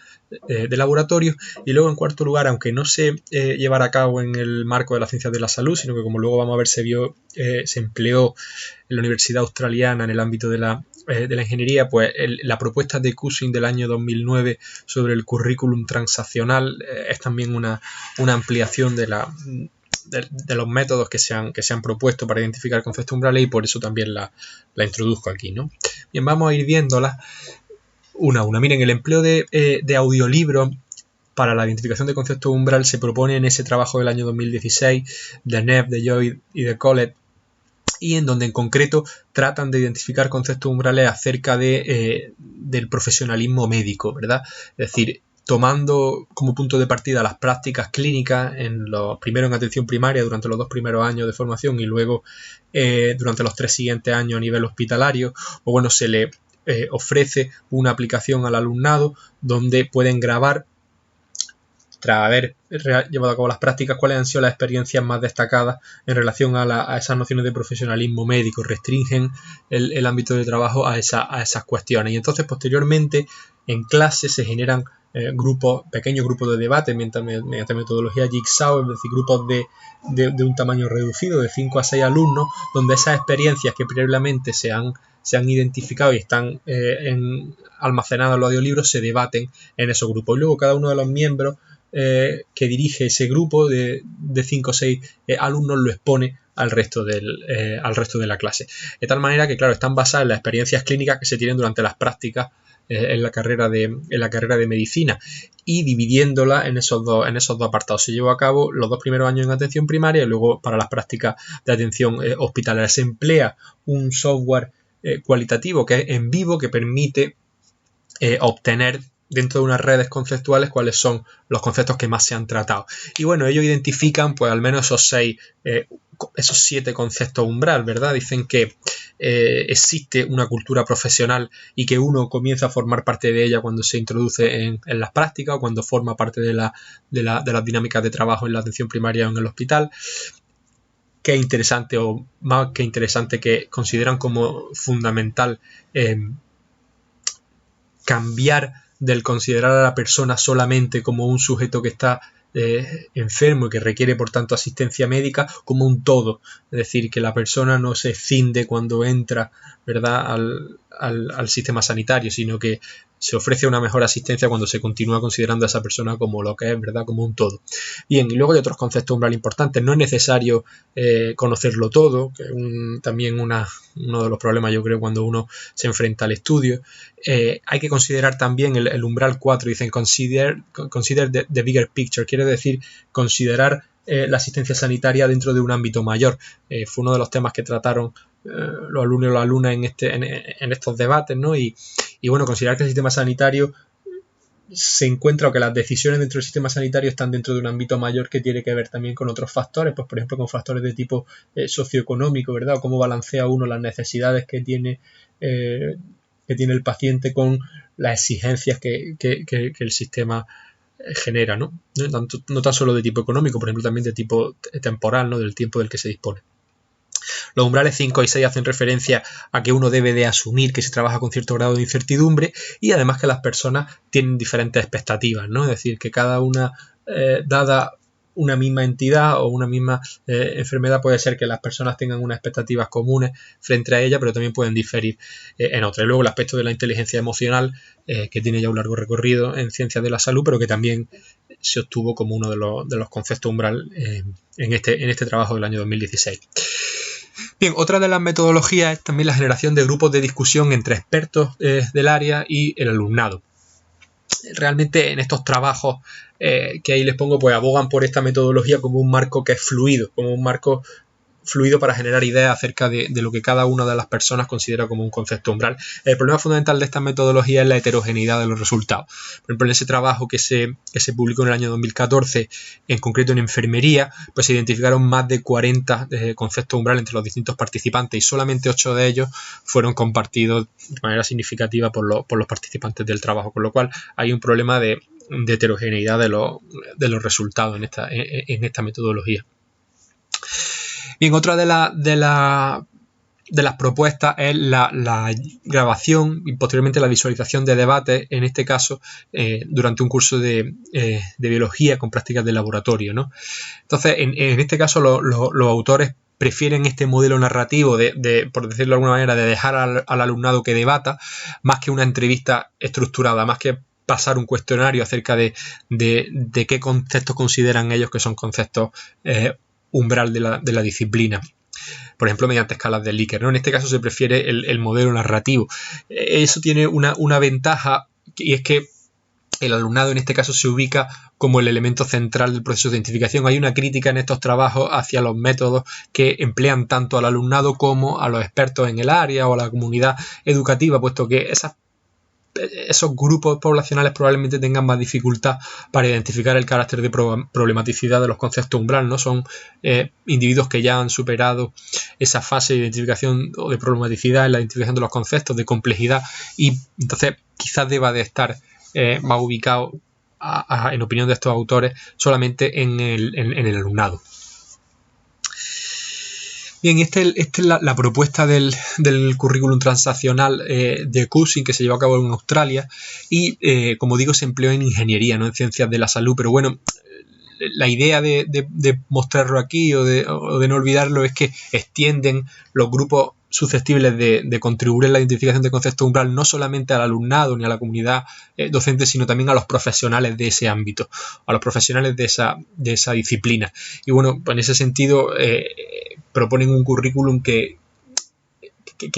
de laboratorio. Y luego, en cuarto lugar, aunque no se llevara a cabo en el marco de la ciencia de la salud, sino que como luego vamos a ver se empleó en la Universidad Australiana en el ámbito de la ingeniería, pues la propuesta de Cushing del año 2009 sobre el currículum transaccional es también una ampliación de los métodos que se han propuesto para identificar conceptos umbrales, y por eso también la introduzco aquí, ¿no? Bien, vamos a ir viéndola. una a una. Miren, el empleo de audiolibros para la identificación de conceptos umbral se propone en ese trabajo del año 2016 de Neff, de Joy y de Collett, y en donde en concreto tratan de identificar conceptos umbrales acerca del profesionalismo médico, ¿verdad? Es decir, tomando como punto de partida las prácticas clínicas primero en atención primaria durante los 2 primeros años de formación y luego durante los 3 siguientes años a nivel hospitalario, o bueno, se le ofrece una aplicación al alumnado donde pueden grabar, tras haber llevado a cabo las prácticas, cuáles han sido las experiencias más destacadas en relación a esas nociones de profesionalismo médico. Restringen el ámbito de trabajo a esas cuestiones. Y entonces, posteriormente, en clase se generan pequeños grupos de debate mediante metodología Jigsaw, es decir, grupos de un tamaño reducido, de 5 a 6 alumnos, donde esas experiencias que previamente se han identificado y están almacenadas en los audiolibros se debaten en esos grupos. Y luego cada uno de los miembros que dirige ese grupo de 5 o 6 alumnos lo expone al resto de la clase. De tal manera que, claro, están basadas en las experiencias clínicas que se tienen durante las prácticas en la carrera de medicina, y dividiéndola en esos dos apartados. Se llevó a cabo los 2 primeros años en atención primaria y luego para las prácticas de atención hospitalaria. Se emplea un software cualitativo que es en vivo, que permite obtener dentro de unas redes conceptuales cuáles son los conceptos que más se han tratado. Y bueno, ellos identifican pues al menos esos 7 conceptos umbral, ¿verdad? Dicen que existe una cultura profesional y que uno comienza a formar parte de ella cuando se introduce en las prácticas o cuando forma parte de las dinámicas de trabajo en la atención primaria o en el hospital. Que es interesante, o más que interesante, que consideran como fundamental cambiar del considerar a la persona solamente como un sujeto que está enfermo y que requiere por tanto asistencia médica, como un todo. Es decir, que la persona no se escinde cuando entra, ¿verdad?, al sistema sanitario, sino que se ofrece una mejor asistencia cuando se continúa considerando a esa persona como lo que es, ¿verdad?, como un todo. Bien, y luego hay otros conceptos umbral importantes. No es necesario conocerlo todo, que también uno de los problemas, yo creo, cuando uno se enfrenta al estudio. Hay que considerar también el umbral 4, dicen consider the bigger picture, quiere decir considerar la asistencia sanitaria dentro de un ámbito mayor. Fue uno de los temas que trataron los alumnos y las alumnas en estos debates, ¿no? Y bueno, considerar que el sistema sanitario se encuentra, o que las decisiones dentro del sistema sanitario están dentro de un ámbito mayor que tiene que ver también con otros factores, pues por ejemplo con factores de tipo socioeconómico, ¿verdad? O cómo balancea uno las necesidades que tiene el paciente con las exigencias que el sistema genera, ¿no? No tan solo de tipo económico, por ejemplo, también de tipo temporal, ¿no?, del tiempo del que se dispone. Los umbrales 5 y 6 hacen referencia a que uno debe de asumir que se trabaja con cierto grado de incertidumbre, y además que las personas tienen diferentes expectativas, ¿no? Es decir, que cada una, dada una misma entidad o una misma enfermedad, puede ser que las personas tengan unas expectativas comunes frente a ella, pero también pueden diferir en otras. Y luego el aspecto de la inteligencia emocional, que tiene ya un largo recorrido en ciencias de la salud, pero que también se obtuvo como uno de los conceptos umbral en este trabajo del año 2016. Bien, otra de las metodologías es también la generación de grupos de discusión entre expertos del área y el alumnado. Realmente en estos trabajos que ahí les pongo, pues abogan por esta metodología como un marco que es fluido, como un marco fluido para generar ideas acerca de lo que cada una de las personas considera como un concepto umbral. El problema fundamental de esta metodología es la heterogeneidad de los resultados. Por ejemplo, en ese trabajo que se publicó en el año 2014, en concreto en enfermería, pues se identificaron más de 40 conceptos umbral entre los distintos participantes, y solamente 8 de ellos fueron compartidos de manera significativa por los participantes del trabajo, con lo cual hay un problema de heterogeneidad de los resultados en esta metodología. Bien, otra de las propuestas es la grabación y posteriormente la visualización de debates, en este caso durante un curso de biología con prácticas de laboratorio, ¿no? Entonces, en este caso los autores prefieren este modelo narrativo por decirlo de alguna manera, de dejar al alumnado que debata, más que una entrevista estructurada, más que pasar un cuestionario acerca de qué conceptos consideran ellos que son conceptos umbral de la disciplina, por ejemplo mediante escalas de Likert, ¿no? En este caso se prefiere el modelo narrativo. Eso tiene una ventaja y es que el alumnado en este caso se ubica como el elemento central del proceso de identificación. Hay una crítica en estos trabajos hacia los métodos que emplean tanto al alumnado como a los expertos en el área o a la comunidad educativa, puesto que esos grupos poblacionales probablemente tengan más dificultad para identificar el carácter de problematicidad de los conceptos umbral, ¿no? Son individuos que ya han superado esa fase de identificación o de problematicidad en la identificación de los conceptos, de complejidad, y entonces quizás deba de estar más ubicado, en opinión de estos autores, solamente en el alumnado. Bien, esta es la propuesta del currículum transaccional de Cushing, que se llevó a cabo en Australia y, como digo, se empleó en ingeniería, no en ciencias de la salud, pero bueno, la idea de mostrarlo aquí o de no olvidarlo es que extienden los grupos susceptibles de contribuir en la identificación de conceptos umbral no solamente al alumnado ni a la comunidad docente, sino también a los profesionales de ese ámbito, a los profesionales de esa disciplina. Y bueno, pues en ese sentido proponen un currículum que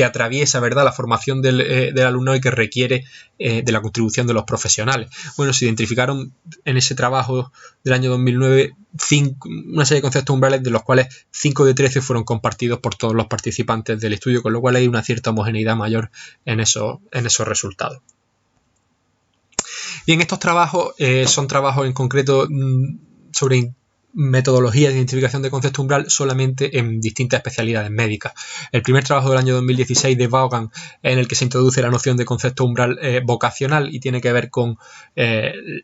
atraviesa, ¿verdad?, la formación del alumnado y que requiere de la contribución de los profesionales. Bueno, se identificaron en ese trabajo del año 2009 una serie de conceptos umbrales, de los cuales 5 de 13 fueron compartidos por todos los participantes del estudio, con lo cual hay una cierta homogeneidad mayor en esos resultados. Bien, estos trabajos son trabajos en concreto sobre metodología de identificación de concepto umbral solamente en distintas especialidades médicas. El primer trabajo del año 2016 de Vaughan, en el que se introduce la noción de concepto umbral vocacional y tiene que ver con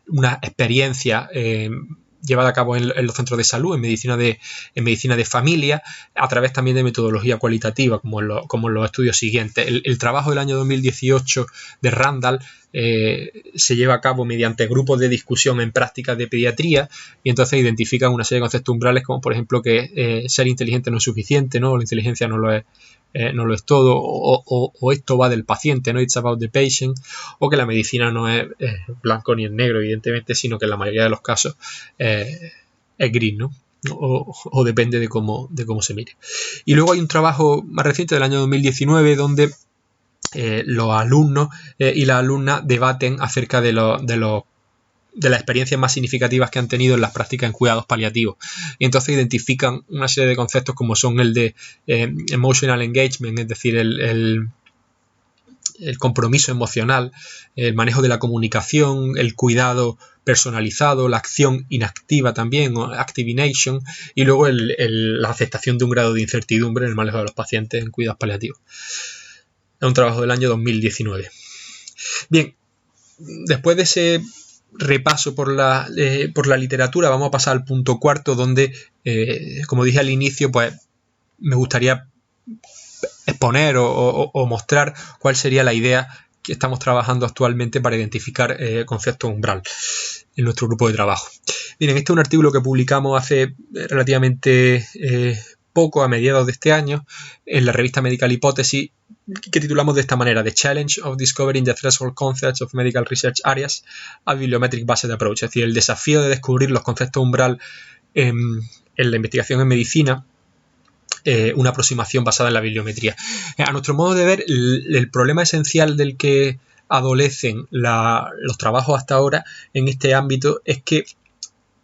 una experiencia llevada a cabo en los centros de salud, en medicina de familia, a través también de metodología cualitativa, como en los estudios siguientes. El trabajo del año 2018 de Randall se lleva a cabo mediante grupos de discusión en prácticas de pediatría, y entonces identifican una serie de conceptos umbrales, como por ejemplo que ser inteligente no es suficiente, ¿no? La inteligencia no lo es todo, o esto va del paciente, ¿no? It's about the patient, o que la medicina no es blanco ni es negro, evidentemente, sino que en la mayoría de los casos es gris, ¿no? O depende de cómo se mire. Y luego hay un trabajo más reciente del año 2019 donde los alumnos y las alumnas debaten acerca de las experiencias más significativas que han tenido en las prácticas en cuidados paliativos, y entonces identifican una serie de conceptos como son el de emotional engagement, es decir, el compromiso emocional, el manejo de la comunicación, el cuidado personalizado, la acción inactiva también, o active ination, y luego la aceptación de un grado de incertidumbre en el manejo de los pacientes en cuidados paliativos. Es un trabajo del año 2019. Bien, después de ese repaso por la literatura, vamos a pasar al punto cuarto, donde, como dije al inicio, pues me gustaría exponer o mostrar cuál sería la idea que estamos trabajando actualmente para identificar conceptos umbral en nuestro grupo de trabajo. Miren, este es un artículo que publicamos hace relativamente poco, a mediados de este año, en la revista Medical Hypothesis, que titulamos de esta manera: The Challenge of Discovering the Threshold Concepts of Medical Research Areas a Bibliometric Based Approach, es decir, el desafío de descubrir los conceptos umbral en la investigación en medicina, una aproximación basada en la bibliometría. A nuestro modo de ver, el problema esencial del que adolecen los trabajos hasta ahora en este ámbito es que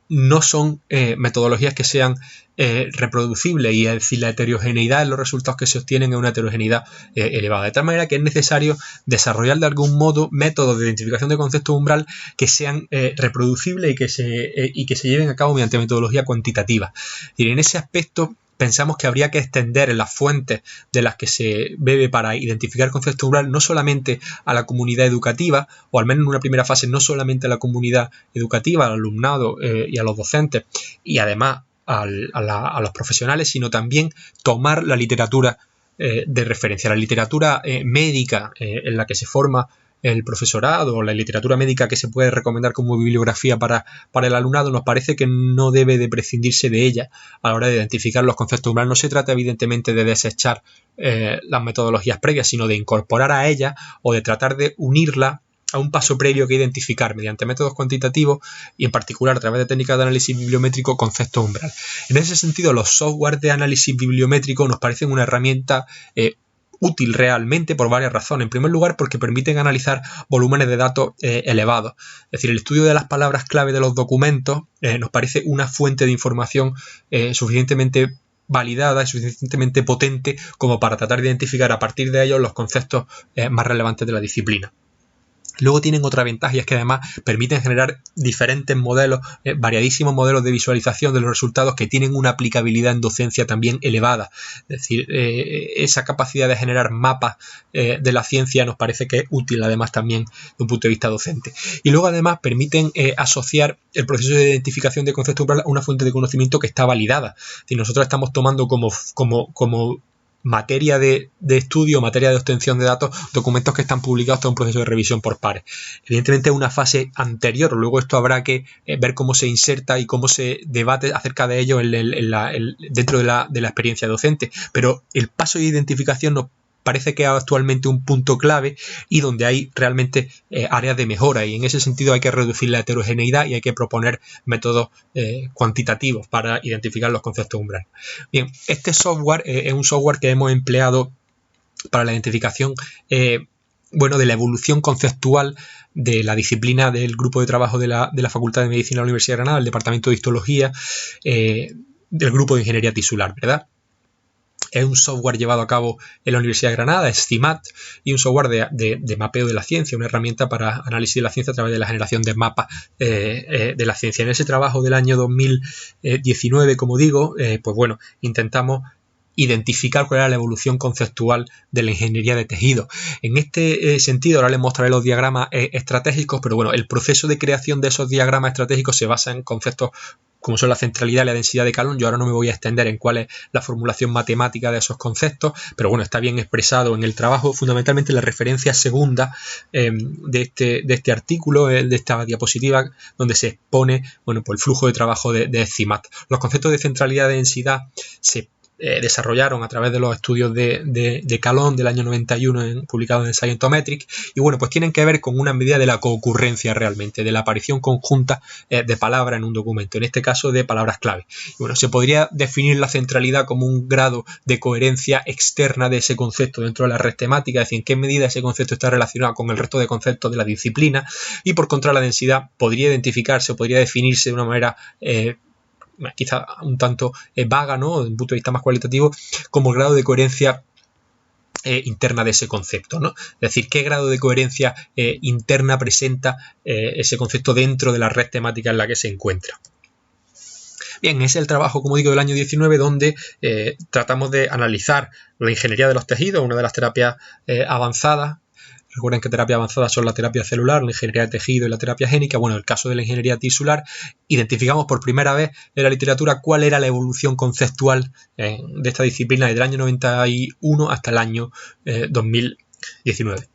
no son metodologías que sean reproducibles, y es decir, la heterogeneidad en los resultados que se obtienen es una heterogeneidad elevada, de tal manera que es necesario desarrollar de algún modo métodos de identificación de conceptos umbral que sean reproducibles y que se lleven a cabo mediante metodología cuantitativa. Y en ese aspecto pensamos que habría que extender las fuentes de las que se bebe para identificar conceptos umbral no solamente a la comunidad educativa, o al menos en una primera fase no solamente a la comunidad educativa, al alumnado y a los docentes, y además a los profesionales, sino también tomar la literatura de referencia, la literatura médica en la que se forma el profesorado, o la literatura médica que se puede recomendar como bibliografía para el alumnado. Nos parece que no debe de prescindirse de ella a la hora de identificar los conceptos umbrales. No se trata evidentemente de desechar las metodologías previas, sino de incorporar a ellas, o de tratar de unirla a un paso previo que identificar mediante métodos cuantitativos, y en particular a través de técnicas de análisis bibliométrico, conceptos umbral. En ese sentido, los software de análisis bibliométrico nos parecen una herramienta útil realmente por varias razones. En primer lugar, porque permiten analizar volúmenes de datos elevados. Es decir, el estudio de las palabras clave de los documentos nos parece una fuente de información suficientemente validada y suficientemente potente como para tratar de identificar a partir de ellos los conceptos más relevantes de la disciplina. Luego tienen otra ventaja, y es que además permiten generar diferentes modelos, variadísimos modelos de visualización de los resultados que tienen una aplicabilidad en docencia también elevada. Es decir, esa capacidad de generar mapas de la ciencia nos parece que es útil además también de un punto de vista docente. Y luego además permiten asociar el proceso de identificación de concepto umbral a una fuente de conocimiento que está validada. Es decir, nosotros estamos tomando como materia de estudio, materia de obtención de datos, documentos que están publicados tras un proceso de revisión por pares. Evidentemente es una fase anterior, luego esto habrá que ver cómo se inserta y cómo se debate acerca de ello dentro de la experiencia docente, pero el paso de identificación nos parece que es actualmente un punto clave y donde hay realmente áreas de mejora, y en ese sentido hay que reducir la heterogeneidad y hay que proponer métodos cuantitativos para identificar los conceptos umbrales. Bien, este software es un software que hemos empleado para la identificación de la evolución conceptual de la disciplina del grupo de trabajo de la Facultad de Medicina de la Universidad de Granada, el Departamento de Histología, del grupo de Ingeniería Tisular, ¿verdad? Es un software llevado a cabo en la Universidad de Granada, es CIMAT, y un software de mapeo de la ciencia, una herramienta para análisis de la ciencia a través de la generación de mapas de la ciencia. En ese trabajo del año 2019, como digo, intentamos identificar cuál era la evolución conceptual de la ingeniería de tejido. En este sentido, ahora les mostraré los diagramas estratégicos, pero bueno, el proceso de creación de esos diagramas estratégicos se basa en conceptos como son la centralidad y la densidad de Calón. Yo ahora no me voy a extender en cuál es la formulación matemática de esos conceptos, pero bueno, está bien expresado en el trabajo, fundamentalmente la referencia segunda de este artículo, de esta diapositiva, donde se expone el flujo de trabajo de CIMAT. Los conceptos de centralidad y densidad se desarrollaron a través de los estudios de Calón del año 91 publicados en Scientometrics, y bueno, pues tienen que ver con una medida de la concurrencia realmente, de la aparición conjunta de palabras en un documento, en este caso de palabras clave. Y bueno, se podría definir la centralidad como un grado de coherencia externa de ese concepto dentro de la red temática, es decir, en qué medida ese concepto está relacionado con el resto de conceptos de la disciplina, y por contra la densidad podría identificarse o podría definirse de una manera quizá un tanto vaga, ¿no?, desde un punto de vista más cualitativo, como el grado de coherencia interna de ese concepto, ¿no? Es decir, qué grado de coherencia interna presenta ese concepto dentro de la red temática en la que se encuentra. Bien, ese es el trabajo, como digo, del año 19, donde tratamos de analizar la ingeniería de los tejidos, una de las terapias avanzadas. Recuerden que terapia avanzada son la terapia celular, la ingeniería de tejido y la terapia génica. Bueno, en el caso de la ingeniería tisular, identificamos por primera vez en la literatura cuál era la evolución conceptual de esta disciplina desde el año 91 hasta el año 2019.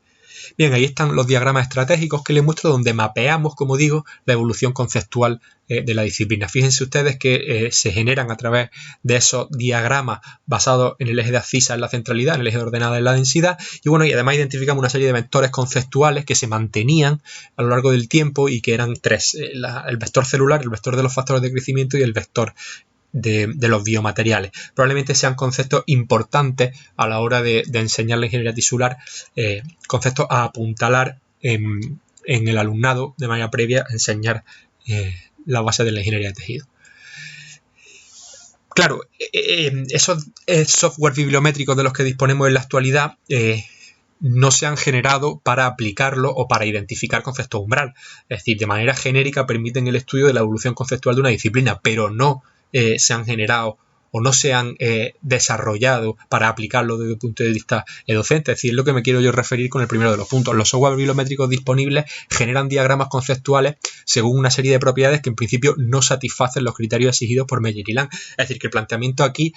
Bien, ahí están los diagramas estratégicos que les muestro, donde mapeamos, como digo, la evolución conceptual de la disciplina. Fíjense ustedes que se generan a través de esos diagramas basados en el eje de abscisa en la centralidad, en el eje de ordenada en la densidad, y bueno, y además identificamos una serie de vectores conceptuales que se mantenían a lo largo del tiempo y que eran tres: el vector celular, el vector de los factores de crecimiento y el vector de los biomateriales. Probablemente sean conceptos importantes a la hora de enseñar la ingeniería tisular, conceptos a apuntalar en el alumnado de manera previa a enseñar la base de la ingeniería de tejido. Claro, esos software bibliométricos de los que disponemos en la actualidad no se han generado para aplicarlo o para identificar conceptos umbral. Es decir, de manera genérica permiten el estudio de la evolución conceptual de una disciplina, pero no se han generado o no se han desarrollado para aplicarlo desde el punto de vista docente. Es decir, es lo que me quiero yo referir con el primero de los puntos. Los software bibliométricos disponibles generan diagramas conceptuales según una serie de propiedades que en principio no satisfacen los criterios exigidos por Meyer y Lang. Es decir, que el planteamiento aquí,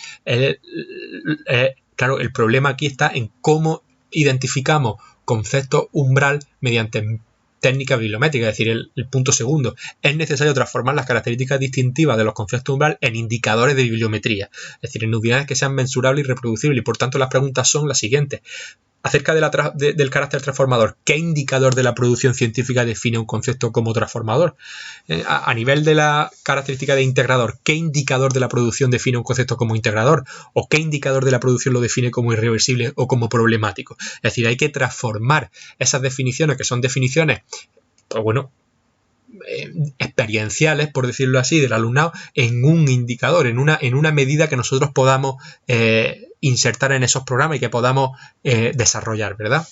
claro, el problema aquí está en cómo identificamos conceptos umbral mediante técnica bibliométrica. Es decir, el punto segundo: es necesario transformar las características distintivas de los conceptos umbral en indicadores de bibliometría, es decir, en unidades que sean mensurables y reproducibles, y por tanto las preguntas son las siguientes: acerca del carácter transformador. ¿Qué indicador de la producción científica define un concepto como transformador? A nivel de la característica de integrador, ¿qué indicador de la producción define un concepto como integrador? ¿O qué indicador de la producción lo define como irreversible o como problemático? Es decir, hay que transformar esas definiciones, que son definiciones, pues bueno, experienciales, por decirlo así, del alumnado, en un indicador, en una medida que nosotros podamos insertar en esos programas y que podamos desarrollar, ¿verdad?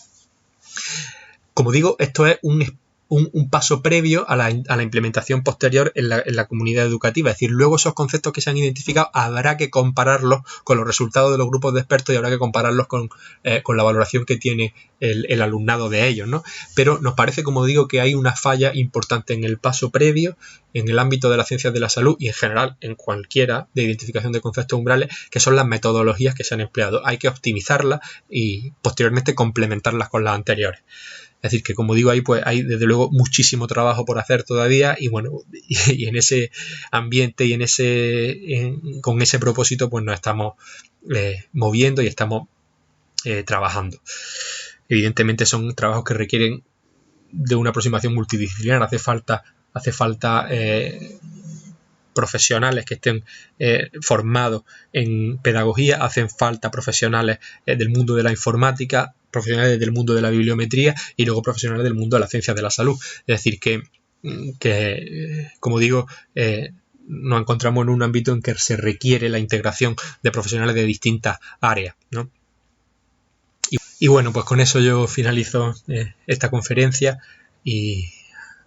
Como digo, esto es un paso previo a la implementación posterior en la comunidad educativa. Es decir, luego esos conceptos que se han identificado habrá que compararlos con los resultados de los grupos de expertos y habrá que compararlos con la valoración que tiene el alumnado de ellos, ¿no? Pero nos parece, como digo, que hay una falla importante en el paso previo, en el ámbito de las ciencias de la salud y en general en cualquiera de identificación de conceptos umbrales, que son las metodologías que se han empleado. Hay que optimizarlas y posteriormente complementarlas con las anteriores. Es decir, que como digo, ahí pues hay desde luego muchísimo trabajo por hacer todavía y bueno, y en ese ambiente y con ese propósito pues nos estamos moviendo y estamos trabajando. Evidentemente son trabajos que requieren de una aproximación multidisciplinar, hace falta profesionales que estén formados en pedagogía, hacen falta profesionales del mundo de la informática, profesionales del mundo de la bibliometría y luego profesionales del mundo de las ciencias de la salud. Es decir, que como digo, nos encontramos en un ámbito en que se requiere la integración de profesionales de distintas áreas, ¿no? Y bueno, pues con eso yo finalizo esta conferencia y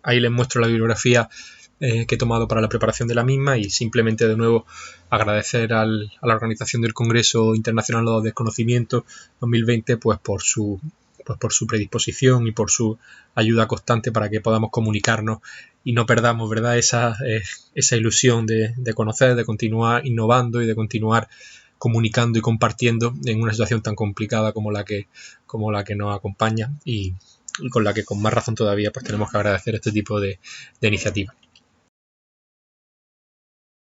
ahí les muestro la bibliografía que he tomado para la preparación de la misma y simplemente de nuevo agradecer a la organización del Congreso Internacional de Desconocimiento 2020 pues por su predisposición y por su ayuda constante para que podamos comunicarnos y no perdamos, ¿verdad?, esa ilusión de conocer, de continuar innovando y de continuar comunicando y compartiendo en una situación tan complicada como la que nos acompaña y con la que con más razón todavía pues tenemos que agradecer este tipo de iniciativas.